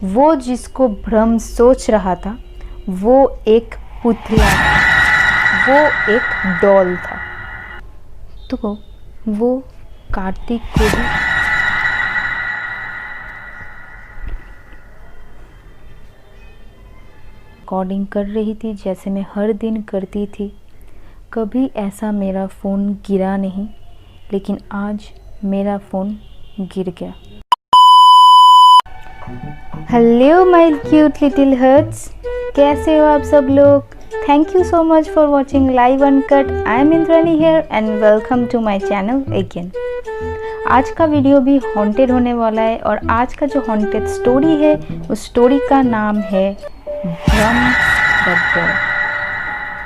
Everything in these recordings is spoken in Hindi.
वो जिसको भ्रम सोच रहा था वो एक पुतला था, वो एक डॉल था। तो वो कार्तिक को भी रिकॉर्डिंग कर रही थी जैसे मैं हर दिन करती थी। कभी ऐसा मेरा फ़ोन गिरा नहीं, लेकिन आज मेरा फ़ोन गिर गया। Hello my cute little hearts, कैसे हो आप सब लोग? Thank you so much for watching live uncut. I am Indrani here and welcome to my channel again. आज का वीडियो भी हॉन्टेड होने वाला है और आज का जो हॉन्टेड स्टोरी है उस स्टोरी का नाम है भ्रम द डॉल।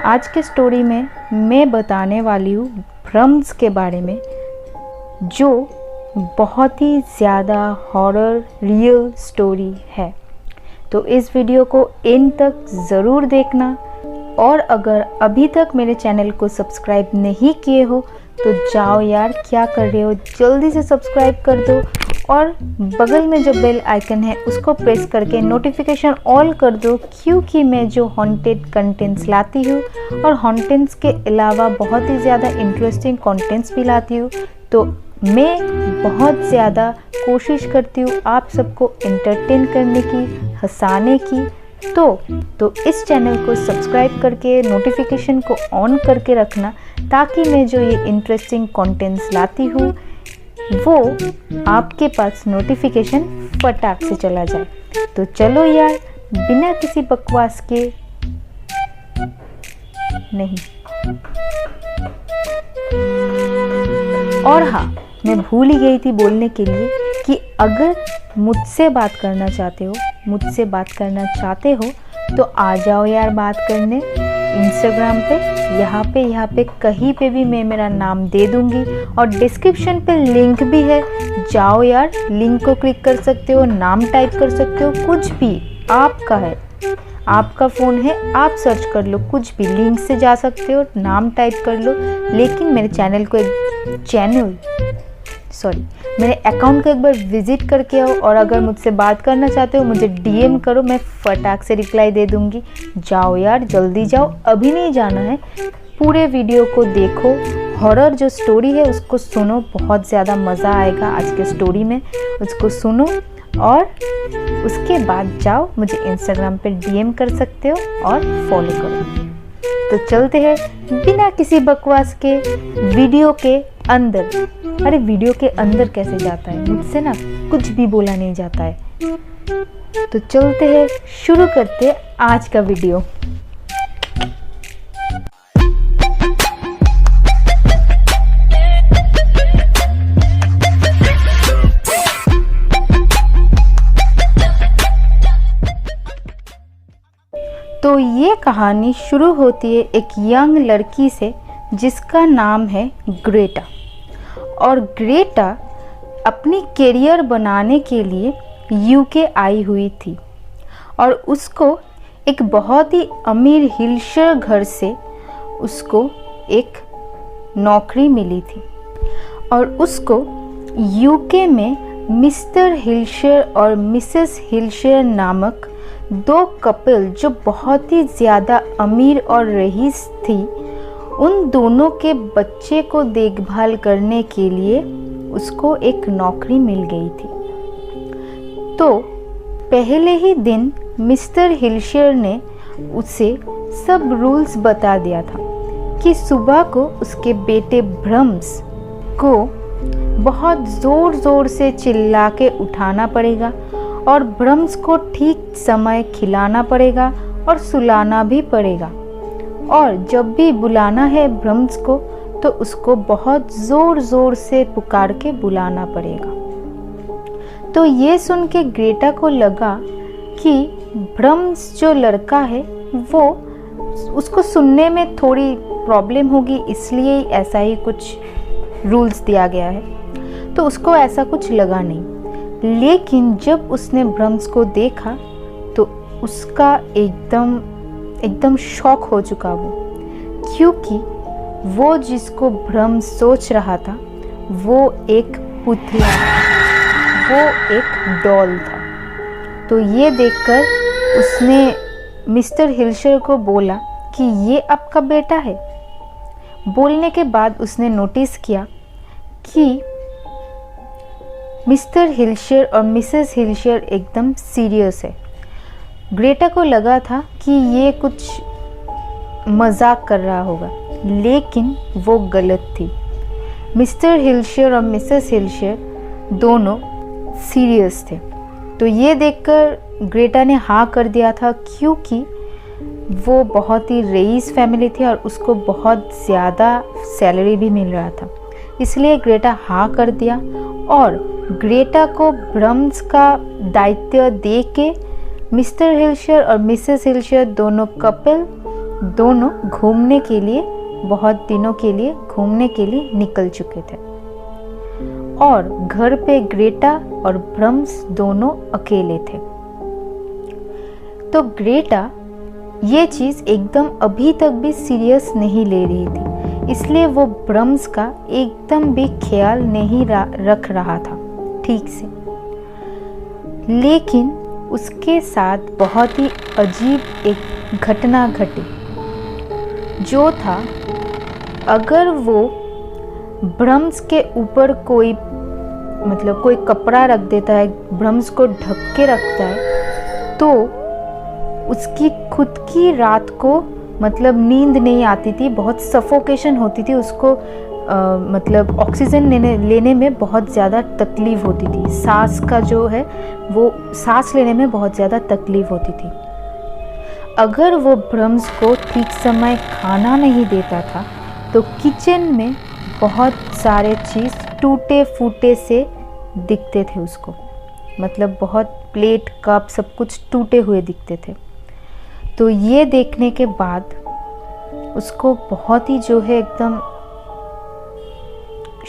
आज के स्टोरी में मैं बताने वाली हूँ भ्रम्स के बारे में, जो बहुत ही ज़्यादा हॉरर रियल स्टोरी है। तो इस वीडियो को एंड तक ज़रूर देखना, और अगर अभी तक मेरे चैनल को सब्सक्राइब नहीं किए हो तो जाओ यार, क्या कर रहे हो, जल्दी से सब्सक्राइब कर दो और बगल में जो बेल आइकन है उसको प्रेस करके नोटिफिकेशन ऑल कर दो, क्योंकि मैं जो हॉन्टेड कंटेंट्स लाती हूँ और हॉन्टेड्स के अलावा बहुत ही ज़्यादा इंटरेस्टिंग कंटेंट्स भी लाती हूँ, तो मैं बहुत ज़्यादा कोशिश करती हूँ आप सबको एंटरटेन करने की, हंसाने की। तो इस चैनल को सब्सक्राइब करके नोटिफिकेशन को ऑन करके रखना, ताकि मैं जो ये इंटरेस्टिंग कंटेंट्स लाती हूँ वो आपके पास नोटिफिकेशन फटाक से चला जाए। तो चलो यार, बिना किसी बकवास के नहीं। और हाँ, मैं भूल ही गई थी बोलने के लिए कि अगर मुझसे बात करना चाहते हो तो आ जाओ यार बात करने इंस्टाग्राम पे। यहाँ पे कहीं पे भी मैं मेरा नाम दे दूँगी, और डिस्क्रिप्शन पे लिंक भी है, जाओ यार, लिंक को क्लिक कर सकते हो, नाम टाइप कर सकते हो, कुछ भी आपका है, आपका फ़ोन है, आप सर्च कर लो, कुछ भी लिंक से जा सकते हो, नाम टाइप कर लो। लेकिन मेरे चैनल को मेरे अकाउंट को एक बार विजिट करके आओ, और अगर मुझसे बात करना चाहते हो मुझे डीएम करो, मैं फटाक से रिप्लाई दे दूंगी। जाओ यार, जल्दी जाओ, अभी नहीं जाना है, पूरे वीडियो को देखो, हॉरर जो स्टोरी है उसको सुनो, बहुत ज़्यादा मज़ा आएगा आज के स्टोरी में, उसको सुनो और उसके बाद जाओ, मुझे इंस्टाग्राम पे डीएम कर सकते हो और फॉलो करो। तो चलते हैं बिना किसी बकवास के वीडियो के अंदर। अरे वीडियो के अंदर कैसे जाता है, मुझसे ना कुछ भी बोला नहीं जाता है। तो चलते हैं, शुरू करते हैं आज का वीडियो। तो ये कहानी शुरू होती है एक यंग लड़की से जिसका नाम है ग्रेटा। और ग्रेटा अपनी करियर बनाने के लिए यूके आई हुई थी, और उसको एक बहुत ही अमीर हिल्शर घर से उसको एक नौकरी मिली थी, और उसको यूके में मिस्टर हिल्शर और मिसेस हिल्शर नामक दो कपल, जो बहुत ही ज़्यादा अमीर और रईस थी, उन दोनों के बच्चे को देखभाल करने के लिए उसको एक नौकरी मिल गई थी। तो पहले ही दिन मिस्टर हिल्शर ने उसे सब रूल्स बता दिया था कि सुबह को उसके बेटे भ्रम्स को बहुत ज़ोर से चिल्ला के उठाना पड़ेगा, और भ्रम्स को ठीक समय खिलाना पड़ेगा और सुलाना भी पड़ेगा, और जब भी बुलाना है भ्रम्स को तो उसको बहुत ज़ोर से पुकार के बुलाना पड़ेगा। तो ये सुन के ग्रेटा को लगा कि भ्रम्स जो लड़का है वो उसको सुनने में थोड़ी प्रॉब्लम होगी, इसलिए ऐसा ही कुछ रूल्स दिया गया है। तो उसको ऐसा कुछ लगा नहीं, लेकिन जब उसने भ्रम्स को देखा तो उसका एकदम शॉक हो चुका वो, क्योंकि वो जिसको भ्रम सोच रहा था वो एक पुतला, वो एक डॉल था। तो ये देखकर उसने मिस्टर हिल्शर को बोला कि ये आपका बेटा है। बोलने के बाद उसने नोटिस किया कि मिस्टर हिल्शर और मिसेस हिल्शर एकदम सीरियस है। ग्रेटा को लगा था कि ये कुछ मजाक कर रहा होगा, लेकिन वो गलत थी। मिस्टर हिल्शर और मिसेस हिल्शर दोनों सीरियस थे। तो ये देखकर ग्रेटा ने हाँ कर दिया था, क्योंकि वो बहुत ही रईस फैमिली थी और उसको बहुत ज़्यादा सैलरी भी मिल रहा था। इसलिए ग्रेटा हाँ कर दिया और ग्रेटा को ब्रह्म्स का दायित्व दे के मिस्टर हिल्शर और मिसेस हिल्शर दोनों कपल दोनों घूमने के लिए, बहुत दिनों के लिए घूमने के लिए निकल चुके थे और घर पे ग्रेटा और ब्रह्म्स दोनों अकेले थे। तो ग्रेटा ये चीज़ एकदम अभी तक भी सीरियस नहीं ले रही थी, इसलिए वो ब्रह्म्स का एकदम भी ख्याल नहीं रख रहा था ठीक से। लेकिन उसके साथ बहुत ही अजीब एक घटना घटी, जो था अगर वो ब्रह्म्स के ऊपर कोई कोई कपड़ा रख देता है, ब्रह्म्स को ढक के रखता है, तो उसकी खुद की रात को नींद नहीं आती थी, बहुत सफोकेशन होती थी उसको, ऑक्सीजन लेने में बहुत ज़्यादा तकलीफ़ होती थी। सांस का जो है वो सांस लेने में बहुत ज़्यादा तकलीफ़ होती थी। अगर वो ब्रह्म्स को ठीक समय खाना नहीं देता था तो किचन में बहुत सारे चीज़ टूटे फूटे से दिखते थे उसको, बहुत प्लेट कप सब कुछ टूटे हुए दिखते थे। तो ये देखने के बाद उसको बहुत ही जो है एकदम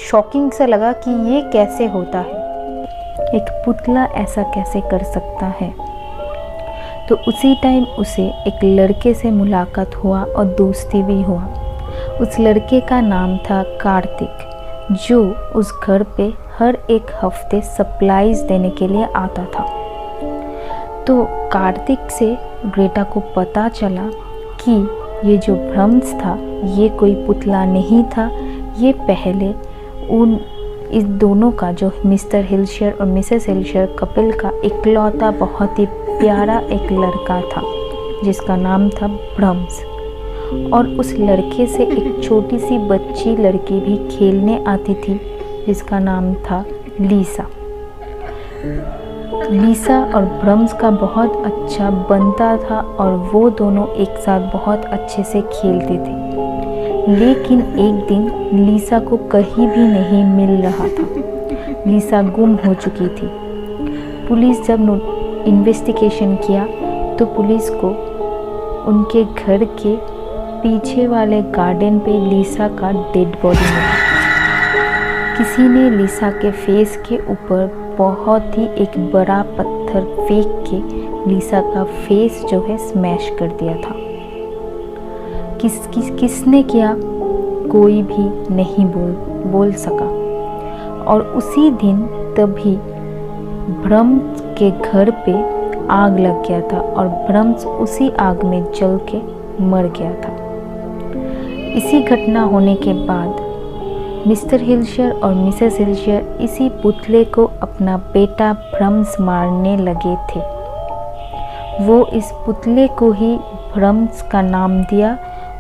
शॉकिंग सा लगा कि ये कैसे होता है, एक पुतला ऐसा कैसे कर सकता है। तो उसी टाइम उसे एक लड़के से मुलाकात हुआ और दोस्ती भी हुआ। उस लड़के का नाम था कार्तिक, जो उस घर पे हर एक हफ्ते सप्लाईज देने के लिए आता था। तो कार्तिक से ग्रेटा को पता चला कि ये जो ब्रह्म्स था ये कोई पुतला नहीं था, ये पहले इस दोनों का, जो मिस्टर हिल्शर और मिसेस हिल्शर कपिल का इकलौता बहुत ही प्यारा एक लड़का था, जिसका नाम था ब्रह्म्स। और उस लड़के से एक छोटी सी बच्ची लड़की भी खेलने आती थी, जिसका नाम था लीसा। लीसा और ब्रह्म्स का बहुत अच्छा बनता था और वो दोनों एक साथ बहुत अच्छे से खेलते थे। लेकिन एक दिन लीसा को कहीं भी नहीं मिल रहा था, लीसा गुम हो चुकी थी। पुलिस जब इन्वेस्टिगेशन किया तो पुलिस को उनके घर के पीछे वाले गार्डन पे लीसा का डेड बॉडी मिला। किसी ने लीसा के फेस के ऊपर बहुत ही एक बड़ा पत्थर फेंक के लीसा का फेस जो है स्मैश कर दिया था। किसने किया कोई भी नहीं बोल सका। और उसी दिन तभी ब्रह्म्स के घर पे आग लग गया था और ब्रह्म्स उसी आग में जल के मर गया था। इसी घटना होने के बाद मिस्टर हिल्शर और मिसेस हिल्शर इसी पुतले को अपना बेटा ब्रह्म्स मारने लगे थे। वो इस पुतले को ही ब्रह्म्स का नाम दिया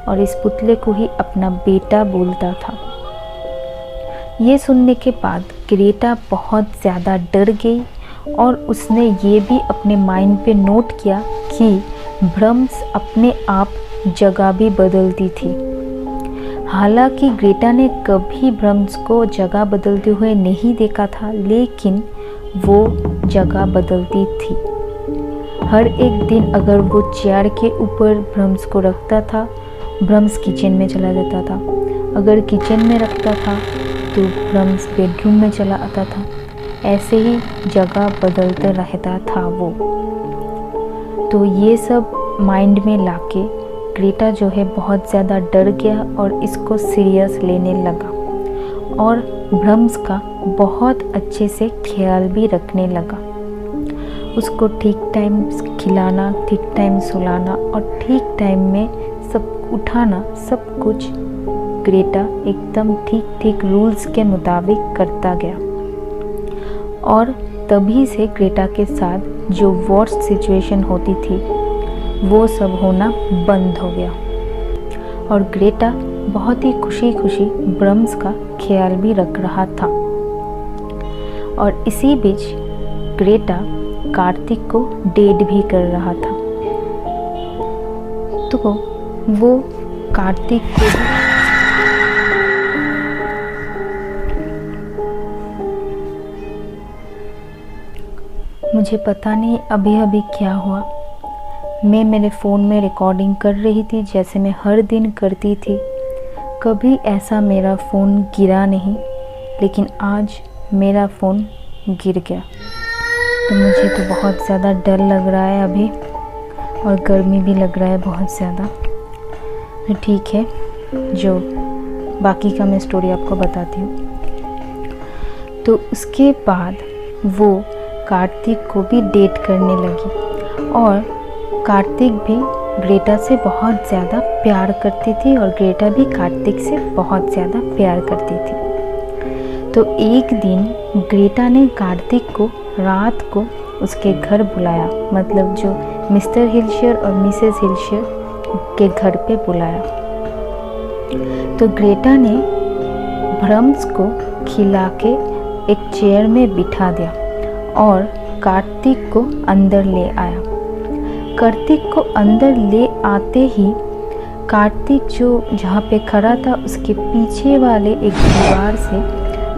और इस पुतले को ही अपना बेटा बोलता था। ये सुनने के बाद ग्रेटा बहुत ज़्यादा डर गई और उसने ये भी अपने माइंड पे नोट किया कि ब्रह्म्स अपने आप जगह भी बदलती थी। हालांकि ग्रेटा ने कभी ब्रह्म्स को जगह बदलते हुए नहीं देखा था, लेकिन वो जगह बदलती थी। हर एक दिन अगर वो चेयर के ऊपर ब्रह्म्स को रखता था, ब्रह्म्स किचन में चला जाता था। अगर किचन में रखता था तो ब्रह्म्स बेडरूम में चला आता था। ऐसे ही जगह बदलते रहता था वो। तो ये सब माइंड में लाके ग्रेटा जो है बहुत ज़्यादा डर गया और इसको सीरियस लेने लगा और ब्रह्म्स का बहुत अच्छे से ख्याल भी रखने लगा। उसको ठीक टाइम खिलाना, ठीक टाइम सुलाना और ठीक टाइम में सब उठाना, सब कुछ ग्रेटा एकदम ठीक ठीक रूल्स के मुताबिक करता गया। और तभी से ग्रेटा के साथ जो वर्स्ट सिचुएशन होती थी वो सब होना बंद हो गया और ग्रेटा बहुत ही खुशी खुशी ब्रह्म्स का ख्याल भी रख रहा था। और इसी बीच ग्रेटा कार्तिक को डेट भी कर रहा था। तो वो कार्तिक को मुझे पता नहीं अभी अभी क्या हुआ। मैं मेरे फ़ोन में रिकॉर्डिंग कर रही थी जैसे मैं हर दिन करती थी। कभी ऐसा मेरा फ़ोन गिरा नहीं, लेकिन आज मेरा फ़ोन गिर गया। तो मुझे तो बहुत ज़्यादा डर लग रहा है अभी और गर्मी भी लग रहा है बहुत ज़्यादा। तो ठीक है, जो बाकी का मैं स्टोरी आपको बताती हूँ। तो उसके बाद वो कार्तिक को भी डेट करने लगी और कार्तिक भी ग्रेटा से बहुत ज़्यादा प्यार करती थी और ग्रेटा भी कार्तिक से बहुत ज़्यादा प्यार करती थी। तो एक दिन ग्रेटा ने कार्तिक को रात को उसके घर बुलाया, मतलब जो मिस्टर हिलशेयर और मिसेस हिलशेयर के घर पे बुलाया। तो ग्रेटा ने ब्रह्म्स को खिला के एक चेयर में बिठा दिया और कार्तिक को अंदर ले आया। कार्तिक को अंदर ले आते ही कार्तिक जो जहाँ पे खड़ा था उसके पीछे वाले एक दीवार से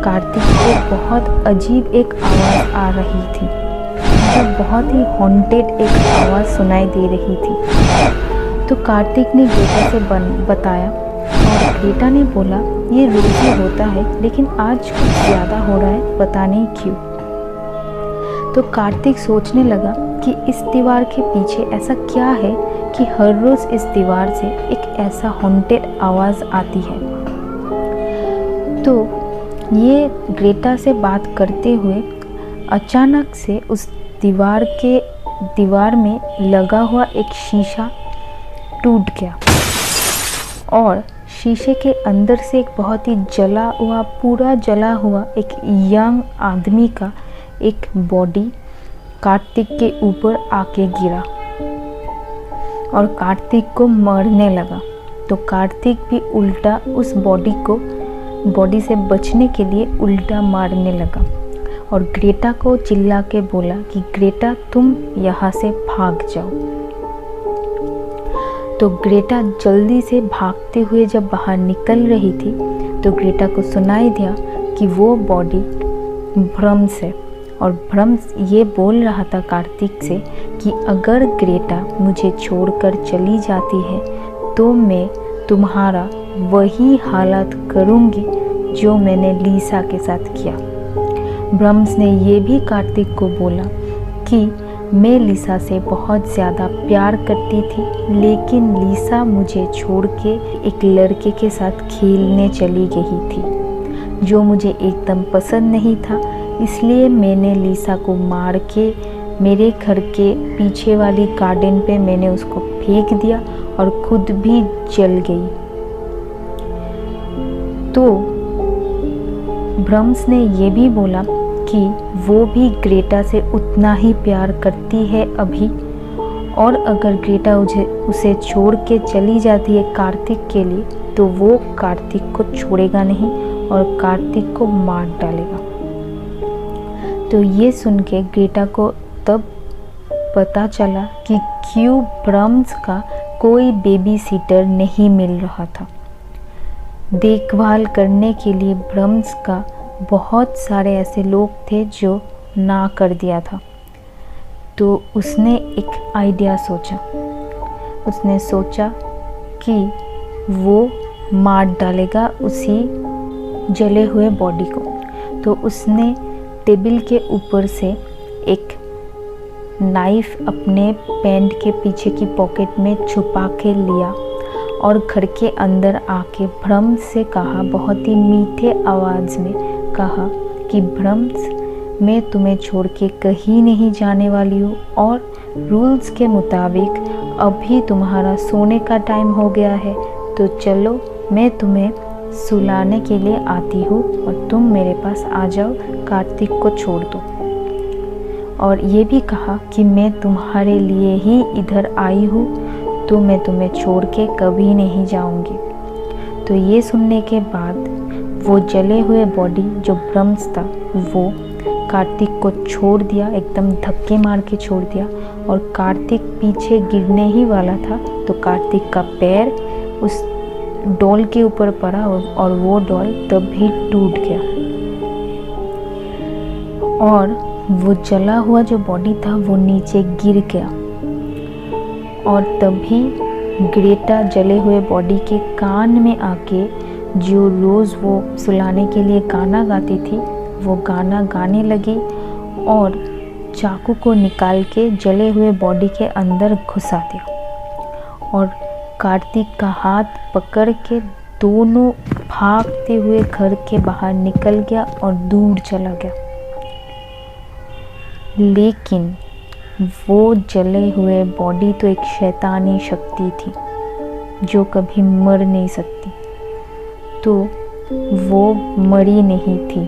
कार्तिक को बहुत अजीब एक आवाज़ आ रही थी, मतलब बहुत ही हॉन्टेड एक आवाज़ सुनाई दे रही थी। तो कार्तिक ने ग्रेटा से बताया और ग्रेटा ने बोला ये रोज ही होता है, लेकिन आज कुछ ज़्यादा हो रहा है, पता नहीं क्यों। तो कार्तिक सोचने लगा कि इस दीवार के पीछे ऐसा क्या है कि हर रोज़ इस दीवार से एक ऐसा हॉन्टेड आवाज़ आती है। तो ये ग्रेटा से बात करते हुए अचानक से उस दीवार में लगा हुआ एक शीशा टूट गया और शीशे के अंदर से एक बहुत ही पूरा जला हुआ एक यंग आदमी का एक बॉडी कार्तिक के ऊपर आके गिरा और कार्तिक को मारने लगा। तो कार्तिक भी उल्टा उस बॉडी से बचने के लिए उल्टा मारने लगा और ग्रेटा को चिल्ला के बोला कि ग्रेटा तुम यहाँ से भाग जाओ। तो ग्रेटा जल्दी से भागते हुए जब बाहर निकल रही थी तो ग्रेटा को सुनाई दिया कि वो बॉडी ब्रह्म्स है और ब्रह्म्स ये बोल रहा था कार्तिक से कि अगर ग्रेटा मुझे छोड़कर चली जाती है तो मैं तुम्हारा वही हालत करूँगी जो मैंने लीसा के साथ किया। ब्रह्म्स ने ये भी कार्तिक को बोला कि मैं लीसा से बहुत ज़्यादा प्यार करती थी, लेकिन लीसा मुझे छोड़ के एक लड़के के साथ खेलने चली गई थी जो मुझे एकदम पसंद नहीं था, इसलिए मैंने लीसा को मार के मेरे घर के पीछे वाली गार्डन पे मैंने उसको फेंक दिया और खुद भी जल गई। तो ब्रह्म्स ने ये भी बोला कि वो भी ग्रेटा से उतना ही प्यार करती है अभी, और अगर ग्रेटा उसे छोड़ के चली जाती है कार्तिक के लिए तो वो कार्तिक को छोड़ेगा नहीं और कार्तिक को मार डालेगा। तो ये सुन के ग्रेटा को तब पता चला कि क्यों ब्रह्म्स का कोई बेबी सीटर नहीं मिल रहा था। देखभाल करने के लिए ब्रह्म्स का बहुत सारे ऐसे लोग थे जो ना कर दिया था। तो उसने एक आइडिया सोचा। उसने सोचा कि वो मार डालेगा उसी जले हुए बॉडी को। तो उसने टेबल के ऊपर से एक नाइफ अपने पैंट के पीछे की पॉकेट में छुपा के लिया और घर के अंदर आके ब्रह्म्स से कहा, बहुत ही मीठे आवाज़ में कहा कि ब्रह्म्स मैं तुम्हें छोड़ के कहीं नहीं जाने वाली हूँ और रूल्स के मुताबिक अभी तुम्हारा सोने का टाइम हो गया है, तो चलो मैं तुम्हें सुलाने के लिए आती हूँ और तुम मेरे पास आ जाओ, कार्तिक को छोड़ दो। और ये भी कहा कि मैं तुम्हारे लिए ही इधर आई हूँ, तो मैं तुम्हें छोड़ के कभी नहीं जाऊँगी। तो ये सुनने के बाद वो जले हुए बॉडी जो ब्रह्म्स था वो कार्तिक को छोड़ दिया, एकदम धक्के मार के छोड़ दिया। और कार्तिक पीछे गिरने ही वाला था तो कार्तिक का पैर उस डॉल के ऊपर पड़ा और वो डॉल तभी टूट गया और वो जला हुआ जो बॉडी था वो नीचे गिर गया। और तभी ग्रेटा जले हुए बॉडी के कान में आके जो रोज़ वो सुलाने के लिए गाना गाती थी वो गाना गाने लगी और चाकू को निकाल के जले हुए बॉडी के अंदर घुसा दिया। और कार्तिक का हाथ पकड़ के दोनों भागते हुए घर के बाहर निकल गया और दूर चला गया। लेकिन वो जले हुए बॉडी तो एक शैतानी शक्ति थी जो कभी मर नहीं सकती, तो वो मरी नहीं थी।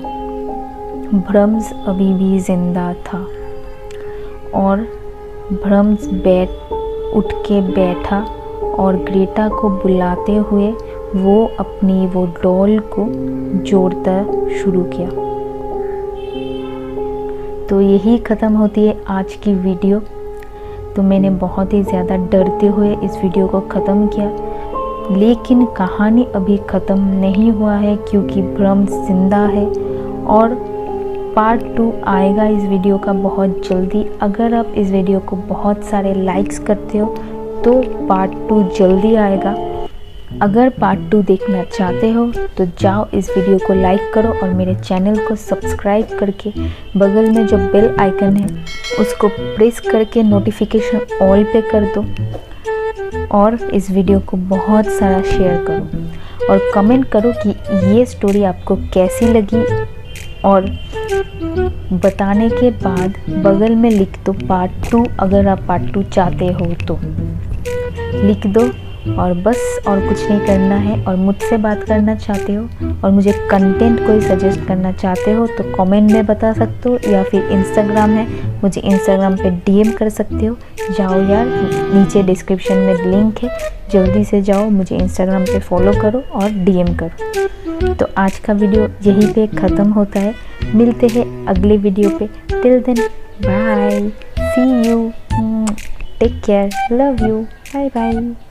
ब्रह्म्स अभी भी जिंदा था और ब्रह्म्स उठ के बैठा और ग्रेटा को बुलाते हुए वो अपनी वो डॉल को जोड़ता शुरू किया। तो यही ख़त्म होती है आज की वीडियो। तो मैंने बहुत ही ज़्यादा डरते हुए इस वीडियो को ख़त्म किया, लेकिन कहानी अभी ख़त्म नहीं हुआ है क्योंकि ब्रह्म्स जिंदा है और पार्ट 2 आएगा इस वीडियो का बहुत जल्दी। अगर आप इस वीडियो को बहुत सारे लाइक्स करते हो तो पार्ट 2 जल्दी आएगा। अगर पार्ट 2 देखना चाहते हो तो जाओ इस वीडियो को लाइक करो और मेरे चैनल को सब्सक्राइब करके बगल में जो बेल आइकन है उसको प्रेस करके नोटिफिकेशन ऑल पे कर दो और इस वीडियो को बहुत सारा शेयर करो और कमेंट करो कि ये स्टोरी आपको कैसी लगी। और बताने के बाद बगल में लिख दो पार्ट 2, अगर आप पार्ट 2 चाहते हो तो लिख दो। और बस और कुछ नहीं करना है। और मुझसे बात करना चाहते हो और मुझे कंटेंट कोई सजेस्ट करना चाहते हो तो कमेंट में बता सकते हो, या फिर इंस्टाग्राम है, मुझे इंस्टाग्राम पे डीएम कर सकते हो। जाओ यार, नीचे डिस्क्रिप्शन में लिंक है, जल्दी से जाओ, मुझे इंस्टाग्राम पे फॉलो करो और डीएम करो। तो आज का वीडियो यहीं पे ख़त्म होता है। मिलते हैं अगले वीडियो पे। Till then bye, see you, take care, love you, bye bye.